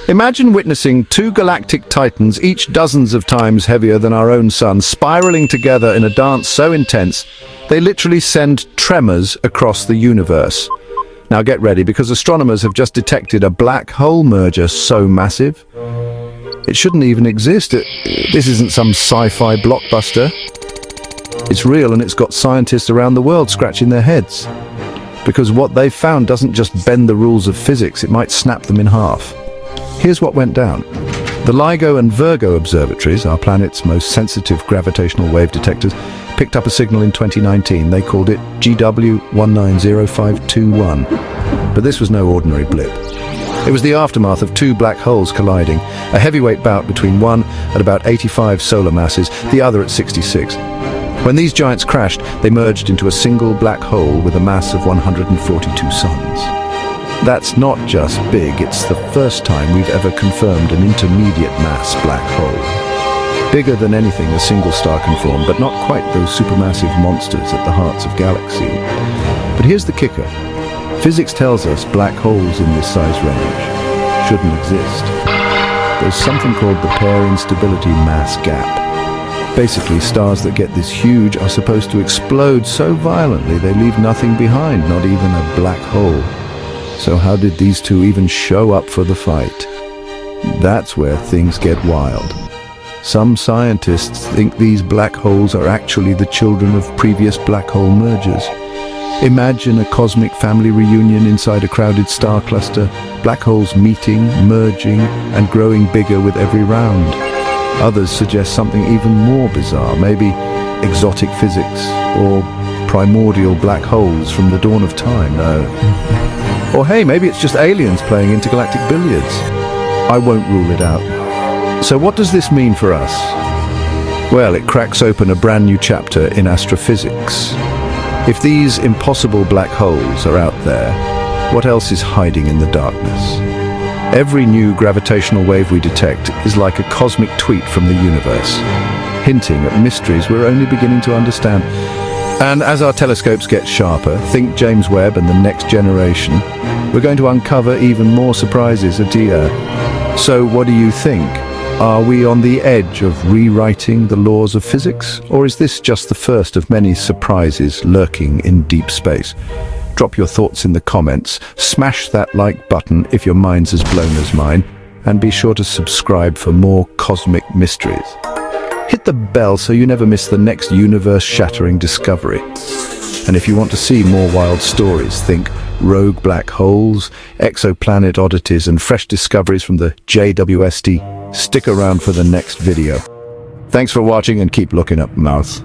Imagine witnessing two galactic titans, each dozens of times heavier than our own sun, spiraling together in a dance so intense, they literally send tremors across the universe. Now get ready, because astronomers have just detected a black hole merger so massive it shouldn't even exist. This isn't some sci-fi blockbuster. It's real, and it's got scientists around the world scratching their heads. Because what they've found doesn't just bend the rules of physics, it might snap them in half. Here's what went down. The LIGO and Virgo observatories, our planet's most sensitive gravitational wave detectors, picked up a signal in 2019. They called it GW190521. But this was no ordinary blip. It was the aftermath of two black holes colliding, a heavyweight bout between one at about 85 solar masses, the other at 66. When these giants crashed, they merged into a single black hole with a mass of 142 suns. That's not just big, it's the first time we've ever confirmed an intermediate mass black hole. Bigger than anything a single star can form, but not quite those supermassive monsters at the hearts of galaxies. But here's the kicker. Physics tells us black holes in this size range shouldn't exist. There's something called the pair instability mass gap. Basically, stars that get this huge are supposed to explode so violently they leave nothing behind, not even a black hole. So how did these two even show up for the fight? That's where things get wild. Some scientists think these black holes are actually the children of previous black hole mergers. Imagine a cosmic family reunion inside a crowded star cluster, black holes meeting, merging, and growing bigger with every round. Others suggest something even more bizarre, maybe exotic physics, or primordial black holes from the dawn of time. No. Or hey, maybe it's just aliens playing intergalactic billiards. I won't rule it out. So what does this mean for us? Well, it cracks open a brand new chapter in astrophysics. If these impossible black holes are out there, what else is hiding in the darkness? Every new gravitational wave we detect is like a cosmic tweet from the universe, hinting at mysteries we're only beginning to understand. And as our telescopes get sharper, think James Webb and the next generation, we're going to uncover even more surprises at Earth. So what do you think? Are we on the edge of rewriting the laws of physics? Or is this just the first of many surprises lurking in deep space? Drop your thoughts in the comments, smash that like button if your mind's as blown as mine, and be sure to subscribe for more cosmic mysteries. Hit the bell so you never miss the next universe-shattering discovery. And if you want to see more wild stories, think rogue black holes, exoplanet oddities, and fresh discoveries from the JWST, stick around for the next video. Thanks for watching and keep looking up, mouth.